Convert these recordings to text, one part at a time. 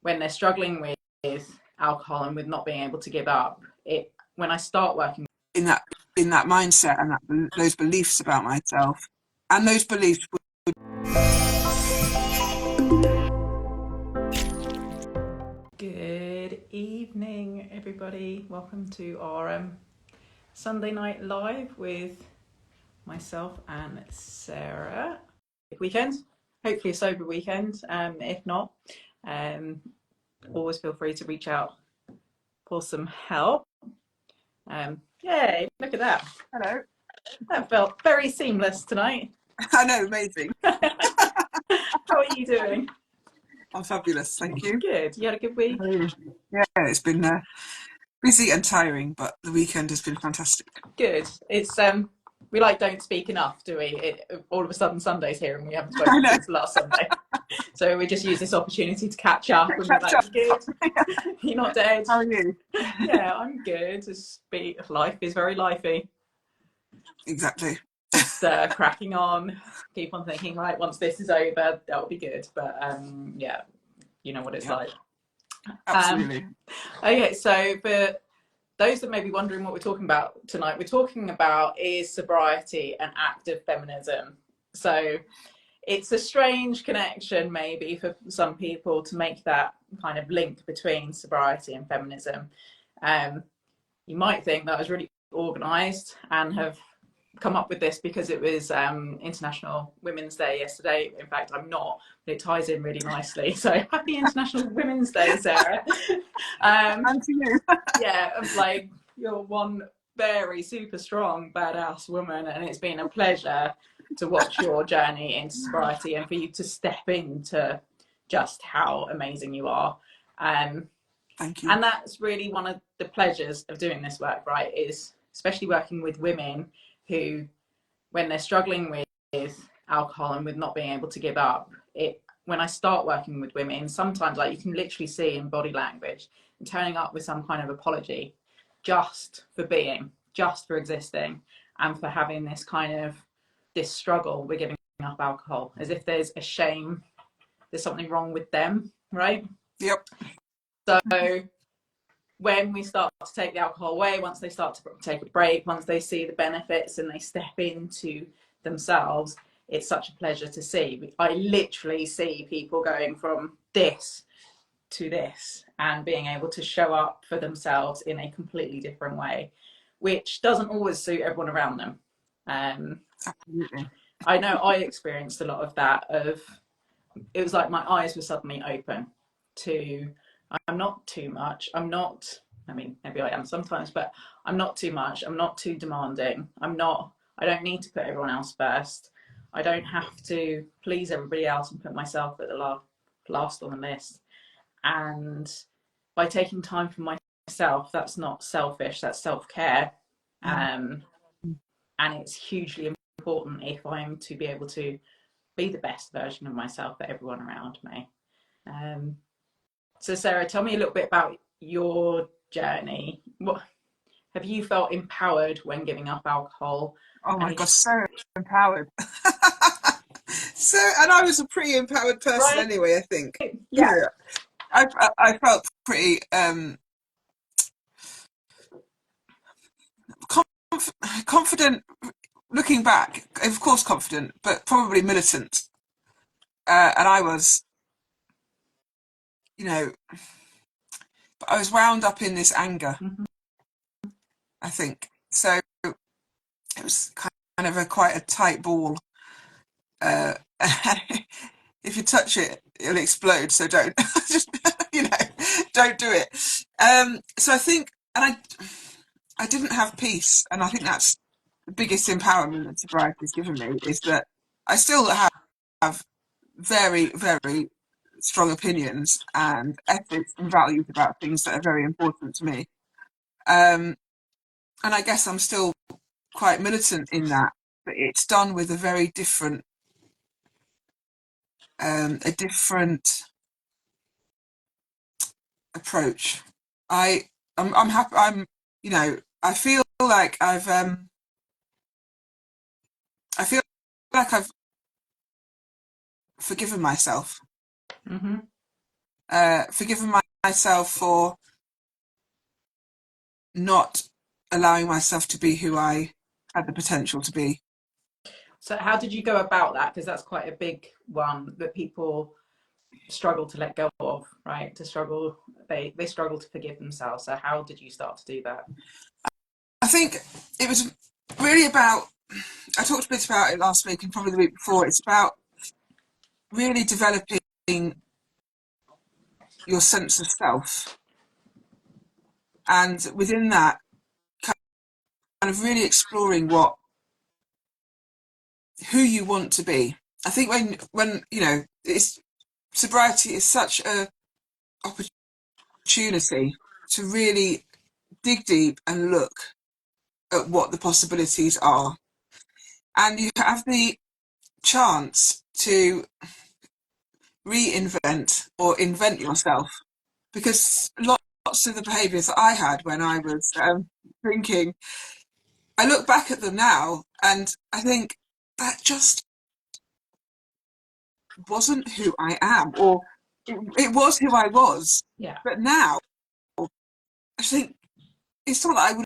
when they're struggling with alcohol and with not being able to give up, when I start working in that mindset and those beliefs about myself, and those beliefs. Good evening, everybody. Welcome to our Sunday night live with myself and Sarah. Weekend, hopefully a sober weekend. If not, always feel free to reach out for some help. Yay, look at that. Hello. That felt very seamless tonight. I know, amazing. How are you doing? I'm fabulous, thank you. Good. You had a good week? Yeah, it's been busy and tiring, but the weekend has been fantastic. Good. It's we don't speak enough, do we? All of a sudden Sunday's here and we haven't spoken since last Sunday. So we just use this opportunity to catch up and be like, good. You're not dead. How are you? Yeah, I'm good. Life is very lifey. Exactly. Just cracking on. Keep on thinking, right, once this is over, that'll be good. But yeah, you know what it's like. Absolutely. Okay, so for those that may be wondering what we're talking about tonight, we're talking about is sobriety and active feminism. So it's a strange connection maybe for some people to make that kind of link between sobriety and feminism. You might think that I was really organised and have come up with this because it was International Women's Day yesterday. In fact, I'm not, but it ties in really nicely. So happy International Women's Day, Sarah. And to you. Yeah, like you're one very super strong, badass woman, and it's been a pleasure to watch your journey into sobriety and for you to step into just how amazing you are. Thank you. And that's really one of the pleasures of doing this work, right? Is especially working with women who, when they're struggling with alcohol and with not being able to give up, when I start working with women, sometimes you can literally see in body language and turning up with some kind of apology just for being, just for existing, and for having this struggle with giving up alcohol, as if there's a shame, there's something wrong with them, right? Yep. So when we start to take the alcohol away, once they start to take a break, once they see the benefits and they step into themselves, it's such a pleasure to see. I literally see people going from this to this and being able to show up for themselves in a completely different way, which doesn't always suit everyone around them. Absolutely. I know I experienced a lot of that. It was like my eyes were suddenly open to, I'm not too much. I mean, maybe I am sometimes, but I'm not too much. I'm not too demanding. I don't need to put everyone else first. I don't have to please everybody else and put myself at the last on the list. And by taking time for myself, that's not selfish, that's self-care. And it's hugely important if I'm to be able to be the best version of myself for everyone around me. So Sarah, tell me a little bit about your journey. What have you felt empowered when giving up alcohol? Oh my God, so empowered. And I was a pretty empowered person anyway, I think. Yeah. I felt pretty confident looking back, of course confident, but probably militant. And I was, but I was wound up in this anger, I think. So it was kind of quite a tight ball. If you touch it, it'll explode. So don't, just, don't do it. So I think, and I didn't have peace. And I think that's the biggest empowerment that sobriety has given me, is that I still have very, very strong opinions and ethics and values about things that are very important to me. And I guess I'm still quite militant in that, but it's done with a very different, approach. I'm happy. I feel like I feel like I've forgiven myself. Mm-hmm. forgiven myself for not allowing myself to be who I had the potential to be. So how did you go about that? Because that's quite a big one that people struggle to let go of, right? They struggle to forgive themselves. So how did you start to do that? I think it was really about, I talked a bit about it last week and probably the week before. It's about really developing your sense of self. And within that, kind of really exploring who you want to be. I think when it's sobriety is such a opportunity to really dig deep and look at what the possibilities are. And you have the chance to reinvent or invent yourself, because lots of the behaviours that I had when I was drinking, I look back at them now and I think that just wasn't who I am, or it was who I was. Yeah. But now I think it's not that I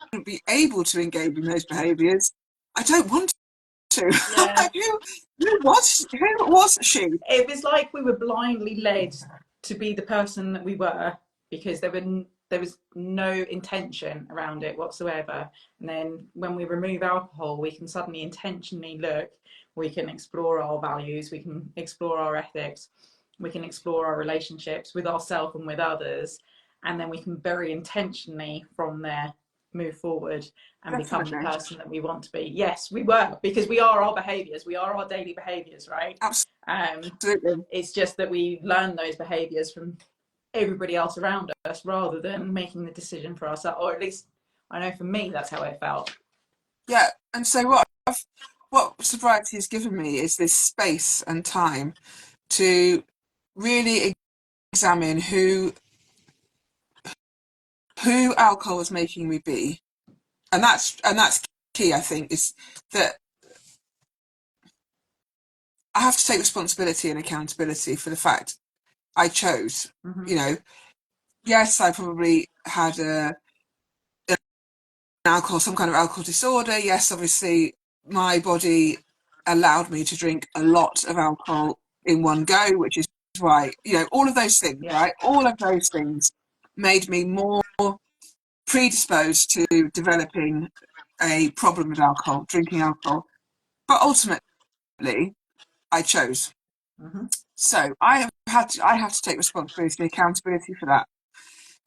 wouldn't be able to engage in those behaviours. I don't want to. Yeah. Who was she? It was like we were blindly led to be the person that we were, because there was no intention around it whatsoever. And then when we remove alcohol, we can suddenly intentionally look, we can explore our values, we can explore our ethics, we can explore our relationships with ourselves and with others, and then we can very intentionally from there move forward and become the Definitely. person that we want to be. Yes, we were, because we are our behaviors, we are our daily behaviors, right? Absolutely. It's just that we learn those behaviors from everybody else around us rather than making the decision for ourselves, or at least I know for me that's how it felt. Yeah. And so what sobriety has given me is this space and time to really examine who alcohol is making me be. And that's key, I think, is that I have to take responsibility and accountability for the fact I chose. Mm-hmm. You know, yes, I probably had some kind of alcohol disorder. Yes, obviously, my body allowed me to drink a lot of alcohol in one go, which is why, all of those things, Yeah. right? All of those things made me more predisposed to developing a problem with alcohol, drinking alcohol. But ultimately, I chose. Mm-hmm. So I have to take responsibility and accountability for that.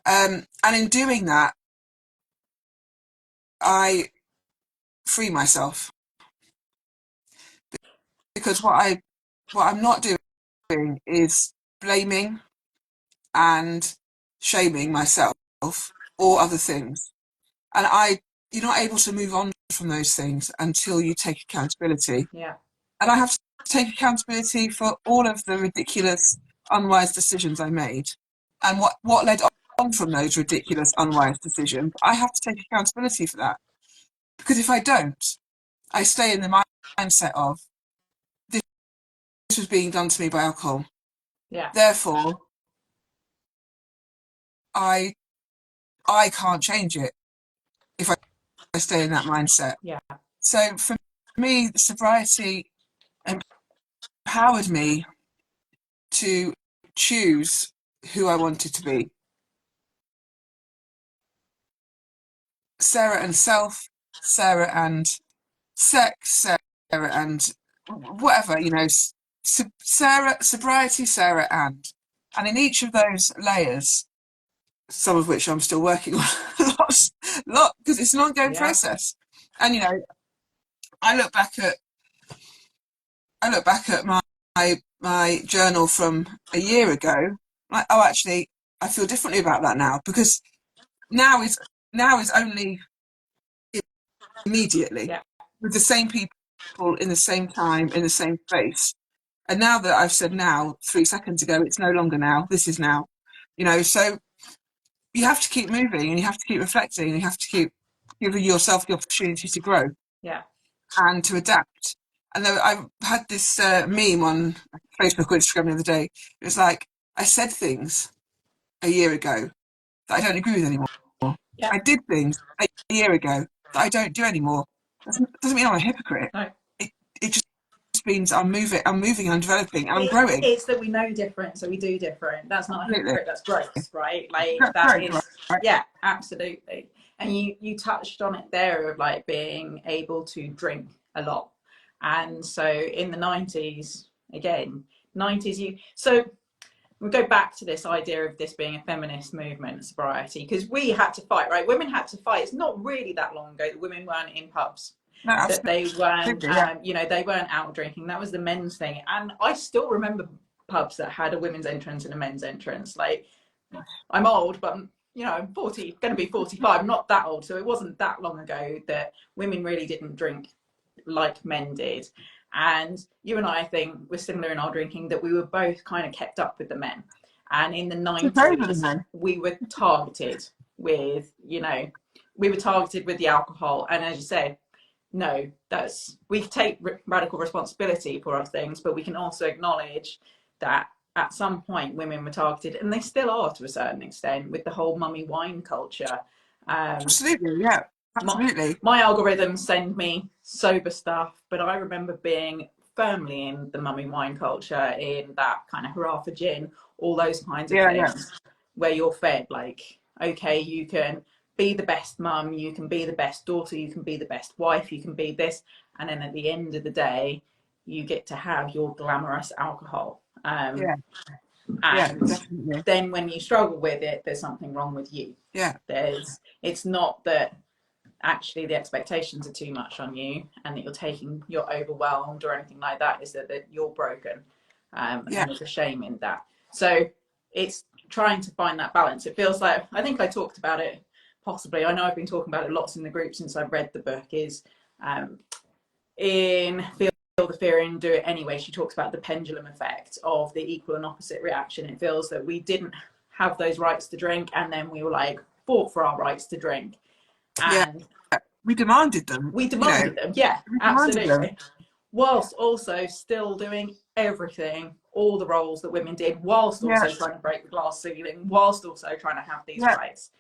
And in doing that, I free myself, because what I'm not doing is blaming and shaming myself or other things. And you're not able to move on from those things until you take accountability. Yeah. And I have to take accountability for all of the ridiculous, unwise decisions I made. And what led on from those ridiculous, unwise decisions, I have to take accountability for that. Because if I don't, I stay in the mindset of, this was being done to me by alcohol. Yeah. Therefore, I I can't change it if I stay in that mindset. Yeah. So for me, sobriety empowered me to choose who I wanted to be. Sarah and self, Sarah and sex, Sarah and whatever, Sarah, sobriety, Sarah and in each of those layers, some of which I'm still working on lot, because it's an ongoing Yeah. process. And I look back at my journal from a year ago, like, oh, actually, I feel differently about that now, because now is only immediately Yeah. with the same people in the same time in the same space. And now that I've said now 3 seconds ago, it's no longer now. This is now. So you have to keep moving and you have to keep reflecting and you have to keep giving yourself the opportunity to grow Yeah. and to adapt. And I had this meme on Facebook or Instagram the other day. It was like, I said things a year ago that I don't agree with anymore. Yeah. I did things a year ago that I don't do anymore. Doesn't mean I'm a hypocrite. No. It it just means I'm moving and I'm developing and I'm growing. It's that we know different, so we do different. That's not a Absolutely. hypocrite. That's growth, right? Like That's that growth, is, right? yeah, absolutely. And you touched on it there of like being able to drink a lot, and so in the 90s, again, 90s, you so we go back to this idea of this being a feminist movement, sobriety, because we had to fight, right? Women had to fight. It's not really that long ago that women weren't in pubs, No, that they weren't, absolutely, yeah. they weren't out drinking. That was the men's thing. And I still remember pubs that had a women's entrance and a men's entrance. Like, I'm old, but I'm 40, going to be 45. I'm not that old. So it wasn't that long ago that women really didn't drink like men did. And you and I think we're similar in our drinking, that we were both kind of kept up with the men. And in the Took over the 90s, men. we were targeted with, we were targeted with the alcohol. And as you say, no, we take radical responsibility for our things, but we can also acknowledge that at some point women were targeted, and they still are to a certain extent, with the whole mummy wine culture. Um, Absolutely, yeah. my, Absolutely. my algorithms send me sober stuff, but I remember being firmly in the mummy wine culture, in that kind of hurrah for gin, all those kinds of Yeah, yeah. things, where you're fed like, okay, you can be the best mum, you can be the best daughter, you can be the best wife, you can be this, and then at the end of the day, you get to have your glamorous alcohol. Yeah, yeah, And definitely. then when you struggle with it, there's something wrong with you. Yeah, It's not that actually the expectations are too much on you and that you're overwhelmed or anything like that. Is that you're broken, yeah, and there's a shame in that. So it's trying to find that balance. It feels like, I think I talked about it, possibly, I know I've been talking about it lots in the group since I've read the book, is in Feel the Fear and Do It Anyway, she talks about the pendulum effect of the equal and opposite reaction. It feels that we didn't have those rights to drink, and then we were like fought for our rights to drink, yeah. and We demanded them, we demanded them. Yeah, we demanded them. absolutely. Whilst also still doing everything, all the roles that women did, whilst Yeah, also trying to break the glass ceiling, whilst also trying to have these yeah, rights.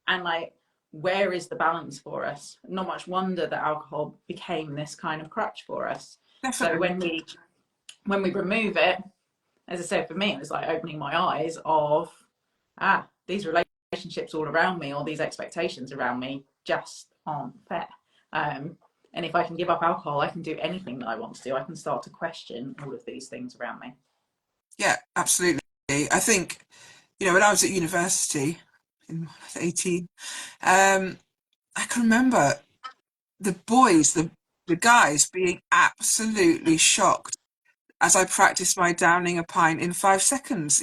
And like, where is the balance for us? Not much wonder that alcohol became this kind of crutch for us. So definitely. when we remove it, as I said, for me, it was like opening my eyes of, these relationships all around me, or these expectations around me, just aren't fair. And if I can give up alcohol, I can do anything that I want to do. I can start to question all of these things around me. Yeah, absolutely. I think, when I was at university in 18, I can remember the guys being absolutely shocked as I practiced my downing a pint in 5 seconds,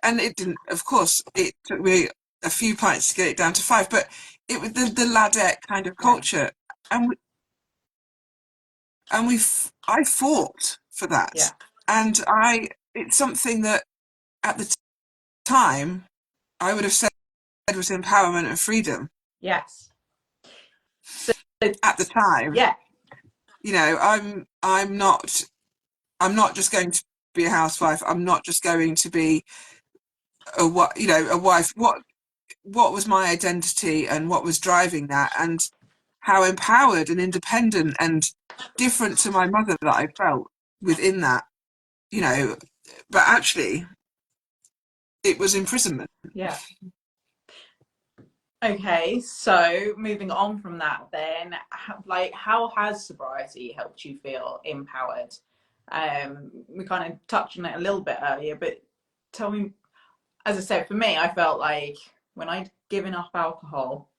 and it didn't, of course, it took me a few pints to get it down to five, but it was the ladette kind of Yeah, culture. And I fought for yeah, that. And it's something that at the time I would have said was empowerment and freedom yes. So at the time. yeah, I'm not just going to be a housewife. I'm not just going to be a wife. What was my identity and what was driving that, and how empowered and independent and different to my mother that I felt within that, you know. But actually, it was imprisonment. yeah. Okay, so moving on from that, then, like, how has sobriety helped you feel empowered? We kind of touched on it a little bit earlier, but tell me, as I said, for me, I felt like when I'd given up alcohol,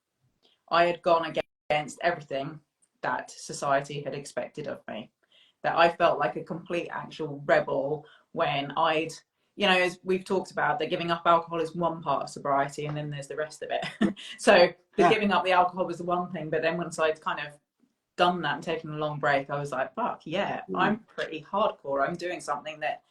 I had gone against everything that society had expected of me. That I felt like a complete actual rebel when as we've talked about, that giving up alcohol is one part of sobriety, and then there's the rest of it. So the Yeah. giving up the alcohol was the one thing, but then once I'd kind of done that and taken a long break, I was like, fuck yeah, Mm. I'm pretty hardcore. I'm doing something that,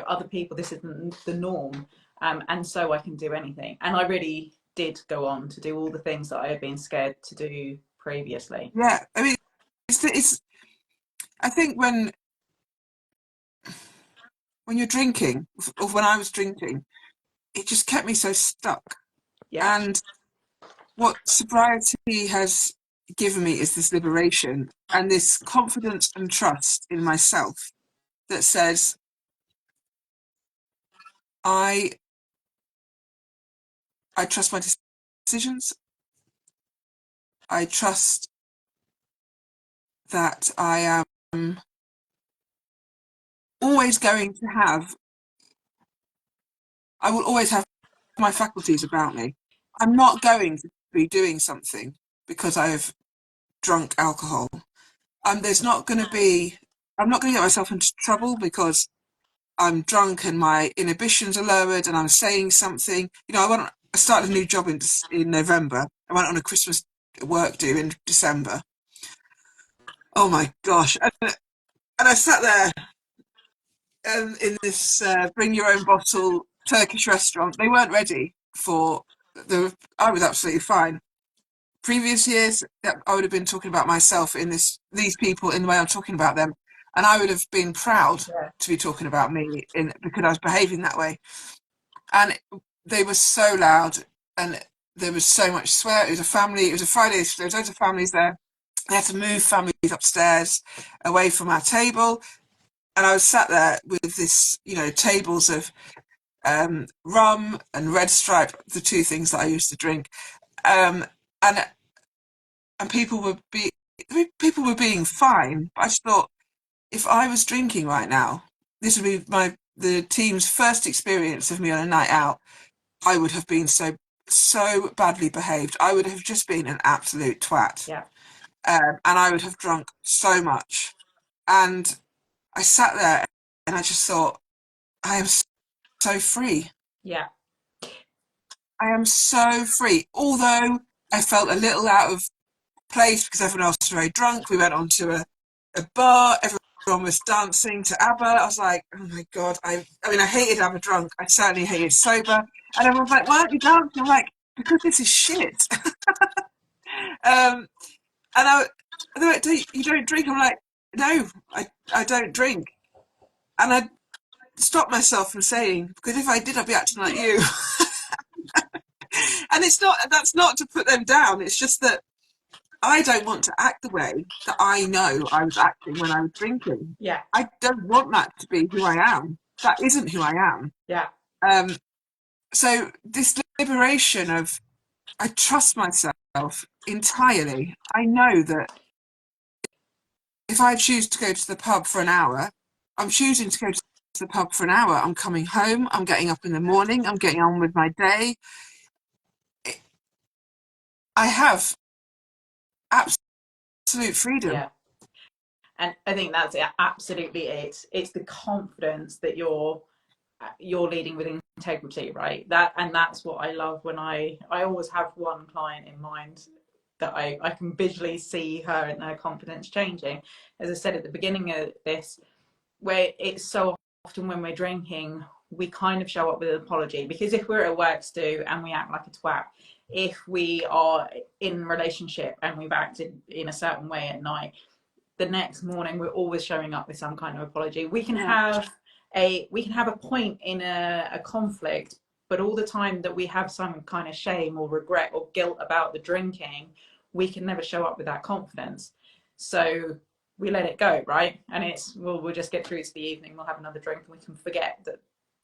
other people, this isn't the norm. And so I can do anything. And I really did go on to do all the things that I had been scared to do previously. Yeah. I mean, it's I think when you're drinking, or when I was drinking, it just kept me so stuck. Yeah. And what sobriety has given me is this liberation and this confidence and trust in myself that says, I I trust my decisions. I trust that I am always going to have, I will always have my faculties about me. I'm not going to be doing something because I've drunk alcohol. There's not going to be, I'm not going to get myself into trouble because I'm drunk and my inhibitions are lowered and I'm saying something. You know, I started a new job in November. I went on a Christmas work do in December. Oh my gosh. And I sat there in this bring your own bottle Turkish restaurant. They weren't ready for I was absolutely fine. Previous years, I would have been talking about myself in these people in the way I'm talking about them, and I would have been proud Yeah. to be talking about me in because I was behaving that way. And they were so loud, and there was so much swear. It was a family. It was a Friday. So there was loads of families there. They had to move families upstairs away from our table, and I was sat there with this, you know, tables of rum and Red Stripe, the two things that I used to drink, um, and people were being fine. But I just thought, if I was drinking right now, this would be the team's first experience of me on a night out. I would have been so badly behaved. I would have just been an absolute twat, Yeah. and I would have drunk so much. And I sat there and I just thought, I am so free. Yeah. I am so free. Although I felt a little out of place because everyone else was very drunk. We went on to a bar. Everyone was dancing to ABBA. I was like, oh my God. I mean, I hated ABBA drunk. I certainly hated sober. And everyone was like, why aren't you dancing? I'm like, because this is shit. um, and they were like, you don't drink? I'm like, no, I don't drink. And I stopped myself from saying, because if I did, I'd be acting like you. And that's not to put them down. It's just that I don't want to act the way that I know I was acting when I was drinking. Yeah. I don't want that to be who I am. That isn't who I am. Yeah. Um, so this liberation of, I trust myself entirely. I know that if I choose to go to the pub for an hour, I'm choosing to go to the pub for an hour. I'm coming home. I'm getting up in the morning. I'm getting on with my day. I have absolute freedom. Yeah. And I think that's absolutely it. It's the confidence that you're leading with integrity, right? That's what I love when I always have one client in mind that I can visually see her and her confidence changing. As I said at the beginning of this, where it's so often when we're drinking, we kind of show up with an apology, because if we're at a work stew and we act like a twat, if we are in a relationship and we've acted in a certain way at night, the next morning we're always showing up with some kind of apology. We can Yeah, have a point in a conflict, but all the time that we have some kind of shame or regret or guilt about the drinking, we can never show up with that confidence. So we let it go, right? And it's, well, we'll just get through to the evening, we'll have another drink, and we can forget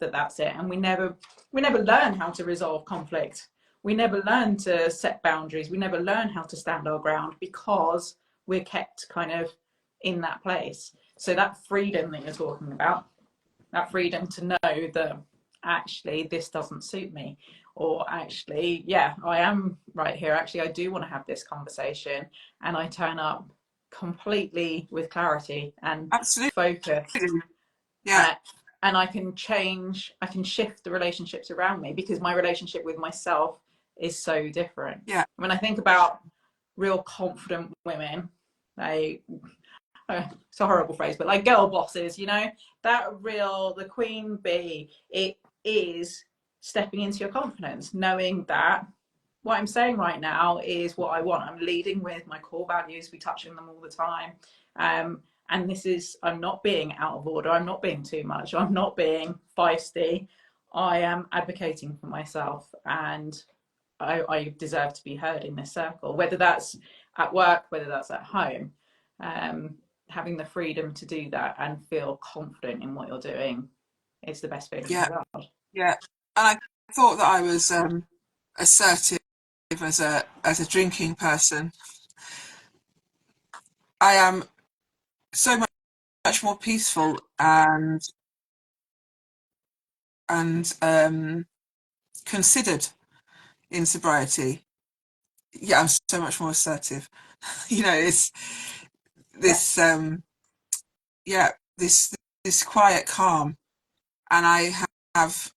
that's it. And we never learn how to resolve conflict. We never learn to set boundaries. We never learn how to stand our ground, because we're kept kind of in that place. So that freedom that you're talking about, that freedom to know that actually this doesn't suit me, or actually, yeah, I am right here, actually I do want to have this conversation, and I turn up completely with clarity and absolutely. focus, Yeah, uh, and I can shift the relationships around me, because my relationship with myself is so different. yeah, When I think about real confident women, they, it's a horrible phrase, but like girl bosses, you know, the queen bee, it is stepping into your confidence, knowing that what I'm saying right now is what I want. I'm leading with my core values. We touch on them all the time. And this is, I'm not being out of order, I'm not being too much, I'm not being feisty. I am advocating for myself, and I deserve to be heard in this circle, whether that's at work, whether that's at home. Having the freedom to do that and feel confident in what you're doing is the best feeling in Yeah, the world. yeah. And I thought that I was assertive as a drinking person. I am so much more peaceful and considered in sobriety. Yeah, I'm so much more assertive. It's Yeah, this yeah, this quiet calm, and have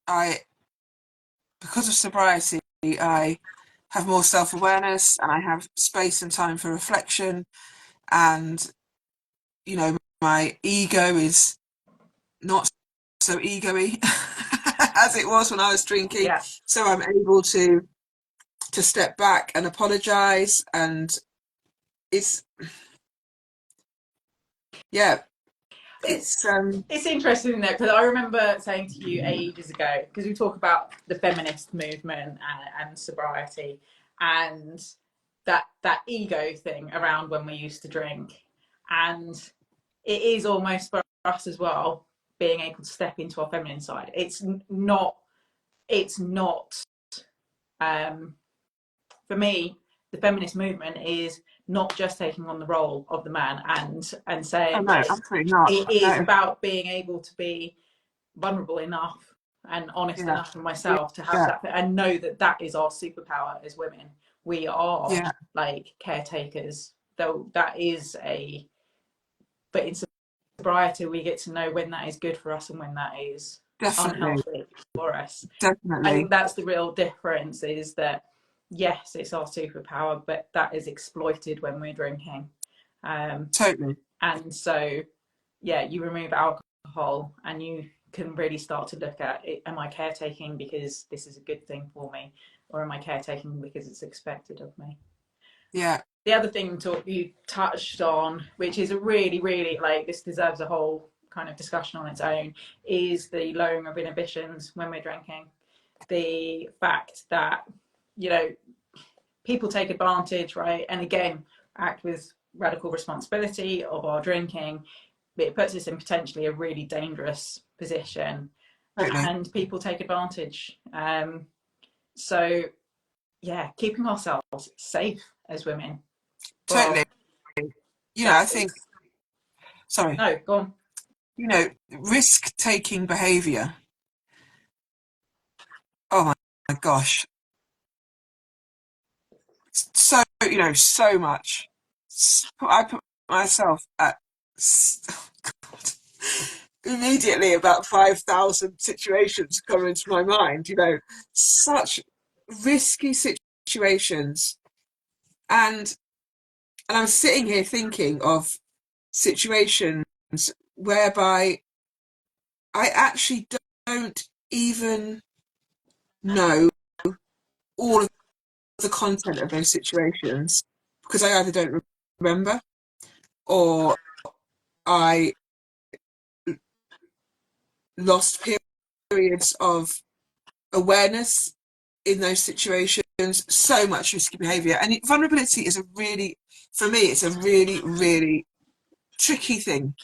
I because of sobriety, I have more self-awareness, and I have space and time for reflection, and my ego is not so ego-y as it was when I was drinking. yeah. So I'm able to step back and apologize, and it's yeah, It, it's it's interesting though, because I remember saying to you ages ago, because we talk about the feminist movement and sobriety, and that ego thing around when we used to drink, and it is almost for us as well, being able to step into our feminine side. It's not um, for me, the feminist movement is not just taking on the role of the man and oh saying no, this. absolutely not. It is No, about being able to be vulnerable enough and honest yeah, enough with myself to have yeah, that and know that that is our superpower as women. We are yeah, like caretakers, though that is a, but in sobriety we get to know when that is good for us and when that is definitely, unhealthy for us. I definitely, think that's the real difference, is that yes, it's our superpower, but that is exploited when we're drinking. Um, totally, and so, yeah, you remove alcohol and you can really start to look at it, am I caretaking because this is a good thing for me, or am I caretaking because it's expected of me? yeah, The other thing you touched on, which is a really, really, like, this deserves a whole kind of discussion on its own, is the lowering of inhibitions when we're drinking. The fact that, you know, people take advantage, right? And again, act with radical responsibility of our drinking. It puts us in potentially a really dangerous position, totally, and people take advantage. So, yeah, keeping ourselves safe as women for our totally. I think, shackles. sorry, No, go on. risk-taking behavior. Oh my gosh, so so much. I put myself at God, immediately about 5,000 situations come into my mind. Such risky situations, and I'm sitting here thinking of situations whereby I actually don't even know all of the content of those situations, because I either don't remember, or I lost periods of awareness in those situations. So much risky behavior, and vulnerability is for me, it's a really, really tricky thing.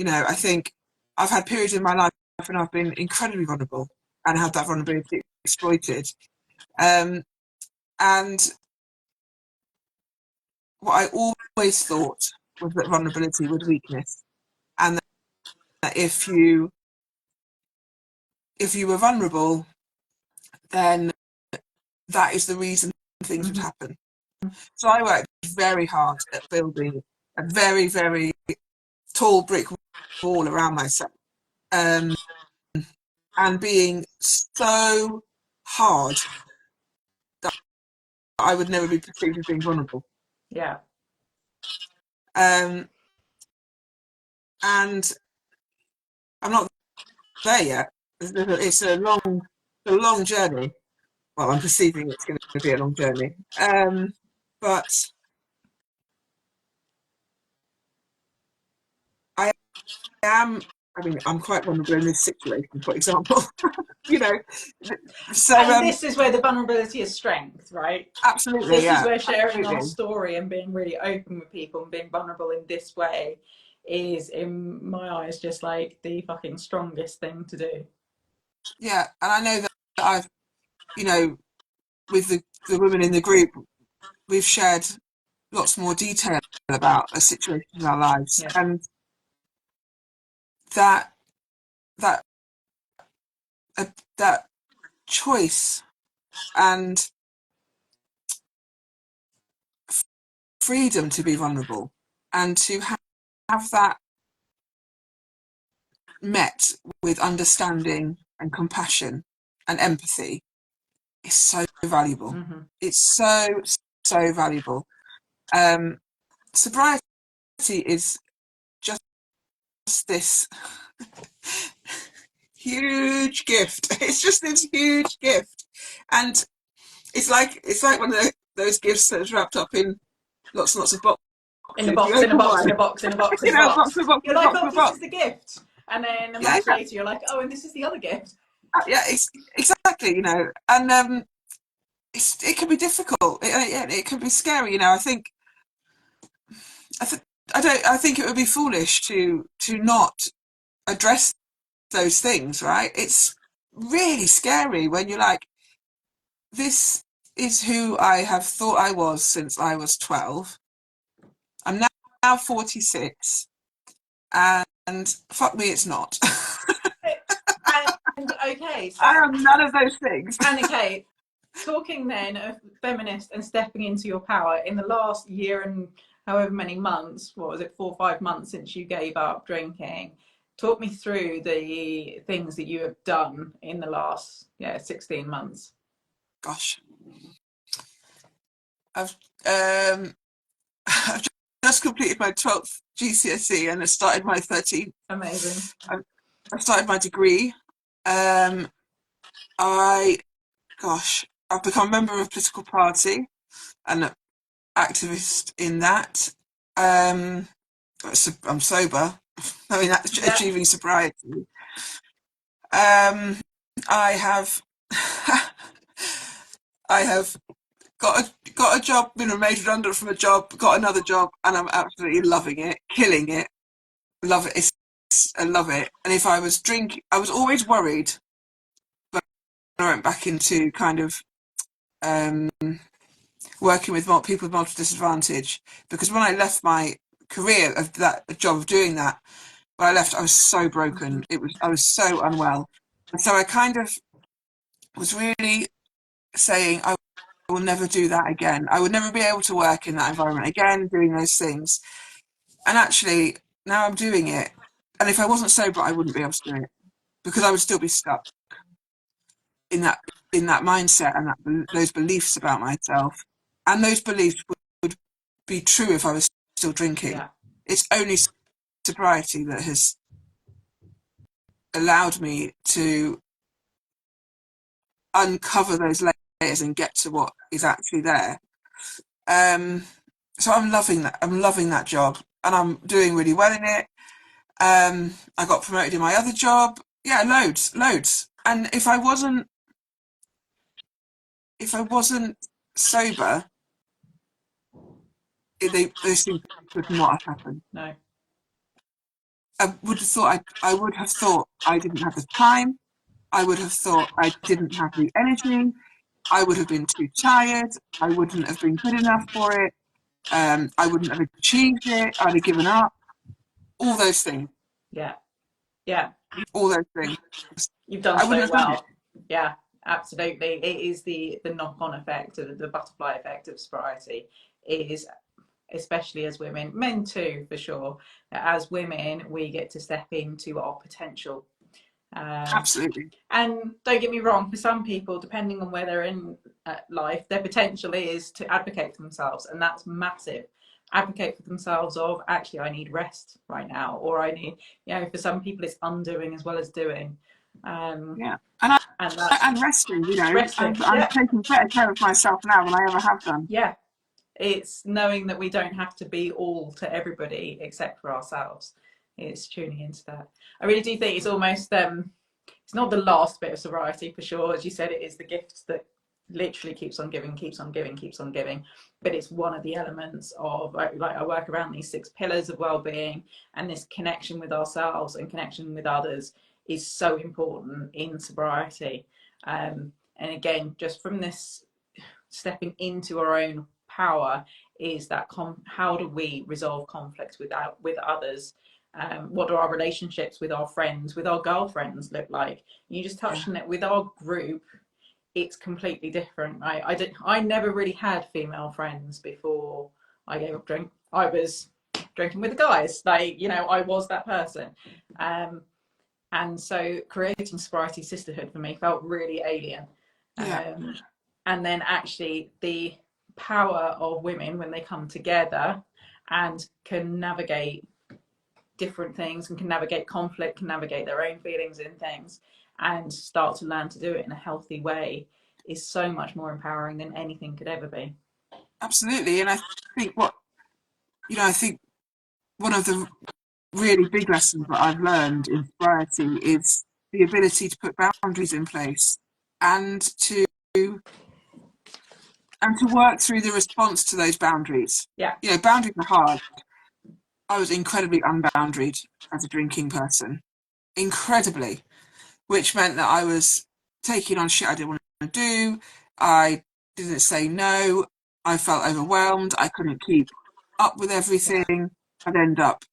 I think I've had periods in my life when I've been incredibly vulnerable and had that vulnerability exploited. Um, and what I always thought was that vulnerability was weakness, and that if you were vulnerable, then that is the reason things would Mm-hmm. happen. So I worked very hard at building a very, very tall brick wall around myself, um, and being so hard that I would never be perceived as being vulnerable. Yeah. Um, and I'm not there yet. It's a long journey. Well, I'm perceiving it's going to be a long journey. But am, I mean, I'm quite vulnerable in this situation, for example, you know. So, And this is where the vulnerability is strength, right? absolutely, This is yeah, where sharing our absolutely. story and being really open with people and being vulnerable in this way is, in my eyes, just like the fucking strongest thing to do. Yeah. And I know that I've, you know, with the women in the group, we've shared lots more detail about a situation in our lives. Yeah. And that, that, that choice and freedom to be vulnerable and to have that met with understanding and compassion and empathy is so valuable. Mm-hmm. It's so, so valuable. Sobriety is just this huge gift. It's just this huge gift. And it's like one of those gifts that's wrapped up in lots and lots of In a boxes. You box, in a open box, in one, a box, in a box, in you a know, box box. for box You're for like, box oh, for this box. is the gift. And then a Yeah, month later, you're like, oh, and this is the other gift. yeah, exactly. You know, and it can be difficult. It can be scary. You know, I, th- I think it would be foolish to not address those things. Right? It's really scary when you're like, this is who I have thought I was since I was 12. I'm now 46, and fuck me, it's not. And okay, so, I am none of those things. and okay, talking then of feminist and stepping into your power in the last year and however many months, what was it, 4 or 5 months since you gave up drinking, talk me through the things that you have done in the last 16 months. Gosh, I've um, I've just completed my 12th GCSE and I started my 13th. Amazing. I've started my degree. Um, I I've become a member of a political party and an activist in that. Um, I'm sober. I mean, that's Yeah. achieving sobriety. Um, I have, I have got a job, been made redundant from a job, got another job, and I'm absolutely loving it, killing it, love it. I love it. And if I was drinking, I was always worried when I went back into kind of um, working with people with multiple disadvantage, because when I left my career of that job of doing that, when I left, I was so Mm-hmm. broken. I was so unwell, and so I kind of was really saying I will never do that again. I would never be able to work in that environment again, doing those things. And actually, now I'm doing it. And if I wasn't sober, I wouldn't be able to do it because I would still be stuck in that mindset and those beliefs about myself. And those beliefs would be true if I was still drinking. Yeah. It's only sobriety that has allowed me to uncover those layers and get to what is actually there. Um, so I'm loving that. I'm loving that job, and I'm doing really well in it. I got promoted in my other job. Yeah, loads. And if I wasn't sober, those things would not have happened. No. I would have thought I didn't have the time. I would have thought I didn't have the energy. I would have been too tired. I wouldn't have been good enough for it. I wouldn't have achieved it. I'd have given up. All those things. Yeah. Yeah. All those things. You've done I wouldn't so have done it. well. Yeah, absolutely. It is the knock-on effect, the butterfly effect of sobriety. It is, especially as women, men too, for sure. As women, we get to step into our potential. Um, Absolutely. and don't get me wrong, for some people, depending on where they're in life, their potential is to advocate for themselves, and that's massive. Advocate for themselves of, actually, I need rest right now, or I need, for some people, it's undoing as well as doing. Um, Yeah. and that's And resting, you know, resting. I'm Yeah, taking better care of myself now than I ever have done. yeah. It's knowing that we don't have to be all to everybody except for ourselves. It's tuning into that. I really do think it's almost it's not the last bit of sobriety for sure. As you said, it is the gift that literally keeps on giving, keeps on giving, keeps on giving. But it's one of the elements of, like, I work around these 6 pillars of well-being, and this connection with ourselves and connection with others is so important in sobriety. And again, just from this stepping into our own power is that how do we resolve conflict with others? What do our relationships with our friends, with our girlfriends look like? You just touched on it with our group. It's completely different. I never really had female friends before I gave up drink. I was drinking with the guys. Like, you know, I was that person. And so creating Sobriety Sisterhood for me felt really alien. And then actually the power of women when they come together and can navigate different things and can navigate conflict, can navigate their own feelings in things, and start to learn to do it in a healthy way is so much more empowering than anything could ever be. Absolutely. And I think I think one of the really big lessons that I've learned in sobriety is the ability to put boundaries in place and to work through the response to those boundaries. Yeah. You know, boundaries are hard. I was incredibly unboundaried as a drinking person, incredibly, which meant that I was taking on shit I didn't want to do. I didn't say no. I felt overwhelmed. I couldn't keep up with everything. I'd end up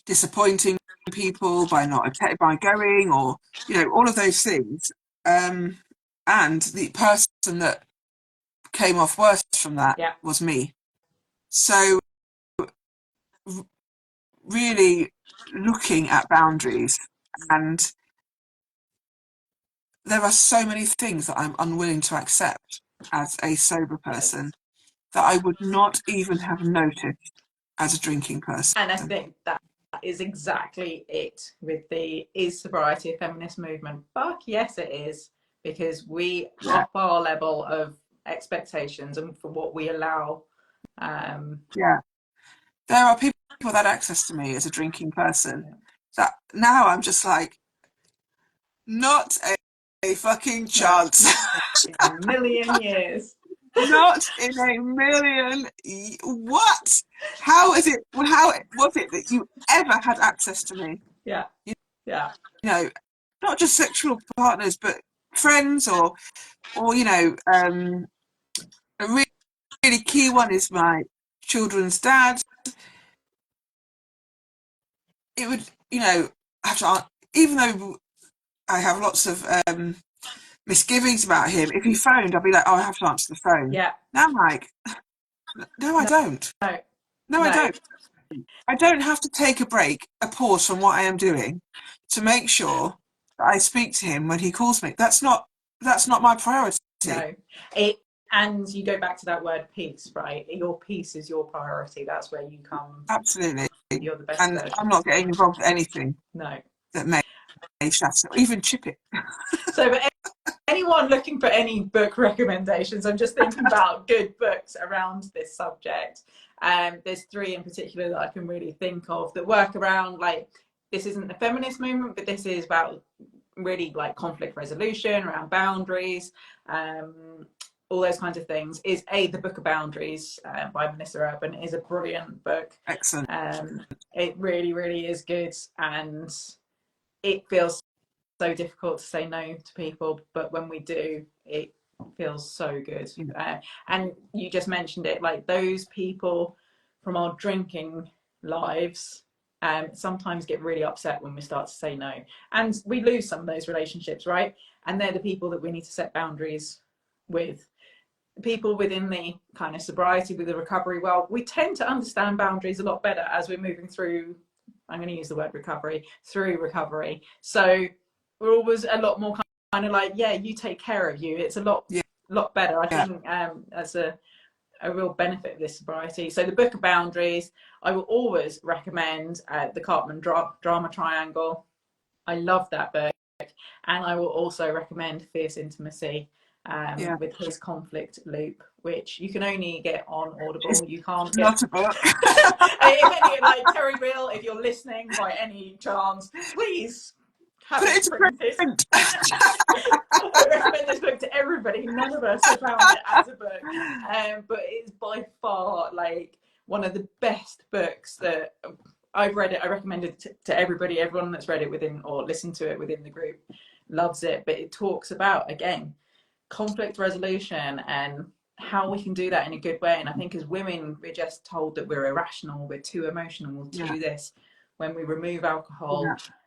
disappointing people by by going, or all of those things. And the person that came off worse from that was me. So really looking at boundaries, and there are so many things that I'm unwilling to accept as a sober person that I would not even have noticed as a drinking person. And I think that is exactly it with the is sobriety a feminist movement? Fuck yes it is, because we up our level of expectations and for what we allow. There are people that had access to me as a drinking person that now I'm just like, not a fucking chance. In a million years. Not in a million. What? How is it? Well, how was it that you ever had access to me? Yeah. You know, not just sexual partners, but friends, or a really, really key one is my children's dad. It would, have to, even though I have lots of misgivings about him, if he phoned, I'd be like, oh, I have to answer the phone. Yeah. Now I'm like, no, I don't. No, I don't. I don't have to take a break, a pause from what I am doing to make sure that I speak to him when he calls me. That's not my priority. No. And you go back to that word peace, right? Your peace is your priority. That's where you come. Absolutely. You're the best And version. I'm not getting involved with anything that may shatter or even chip it. So for anyone looking for any book recommendations, I'm just thinking about good books around this subject. There's 3 in particular that I can really think of that work around, like, this isn't the feminist movement, but this is about really like conflict resolution, around boundaries, all those kinds of things. Is The Book of Boundaries by Melissa Urban is a brilliant book. Excellent. It really, really is good, and it feels so difficult to say no to people, but when we do, it feels so good. And you just mentioned it, like those people from our drinking lives sometimes get really upset when we start to say no, and we lose some of those relationships, right? And they're the people that we need to set boundaries with. People within the kind of sobriety, with the recovery, well, we tend to understand boundaries a lot better as we're moving through, I'm going to use the word recovery, through recovery. So we're always a lot more kind of like, yeah, you take care of you. It's a lot better. I think that's a real benefit of this sobriety. So The Book of Boundaries, I will always recommend the Cartman Drama Triangle. I love that book. And I will also recommend Fierce Intimacy. Yeah. with his conflict loop, which you can only get on It's Audible. You can't get. not a book. If any, like Terry Bill, if you're listening by any chance, please have Put it it into printed. print. I recommend this book to everybody. None of us have found it as a book, but it's by far like one of the best books that I've read. It. I recommend it to everybody. Everyone that's read it within or listened to it within the group loves it. But it talks about, again, conflict resolution and how we can do that in a good way. And I think as women, we're just told that we're irrational, we're too emotional, we're Yeah. too this. When we remove alcohol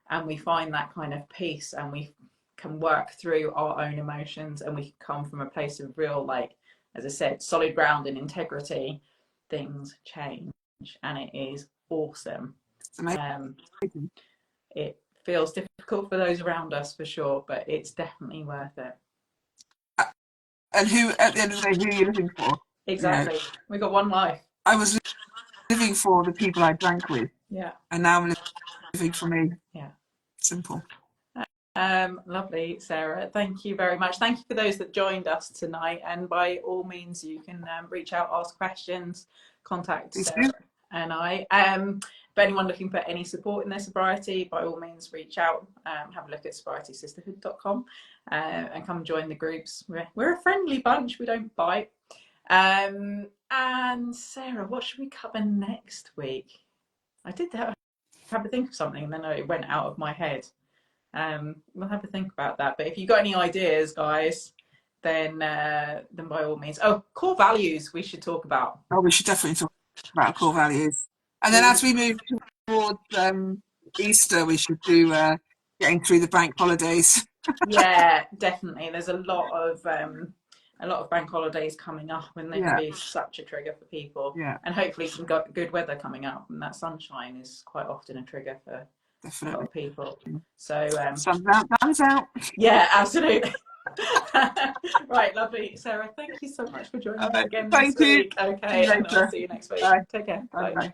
and we find that kind of peace and we can work through our own emotions and we can come from a place of real, like, as I said, solid ground and integrity, things change. And it is awesome. It's amazing. It feels difficult for those around us for sure, but it's definitely worth it. And who, at the end of the day, who are you living for? Exactly. We got one life. I was living for the people I drank with. Yeah. And now I'm living for me. Yeah. Simple. Lovely, Sarah. Thank you very much. Thank you for those that joined us tonight. And by all means, you can reach out, ask questions, contact Sarah and I. For anyone looking for any support in their sobriety, by all means, reach out. Have a look at sobrietysisterhood.com and come join the groups. We're a friendly bunch. We don't bite. And Sarah, what should we cover next week? I did have to think of something, and then it went out of my head. We'll have to think about that. But if you've got any ideas, guys, then by all means. Oh, core values we should talk about. Oh, we should definitely talk about core values. And then as we move towards Easter, we should do getting through the bank holidays. Yeah, definitely. There's a lot of bank holidays coming up, and they can be such a trigger for people. Yeah. And hopefully some good weather coming up, and that sunshine is quite often a trigger for a lot of people. So sun's out, sun's out. Yeah, absolutely. Right, lovely. Sarah, thank you so much for joining us again this week. Okay, and I'll see you next week. Bye. Take care. Bye. Bye. Bye.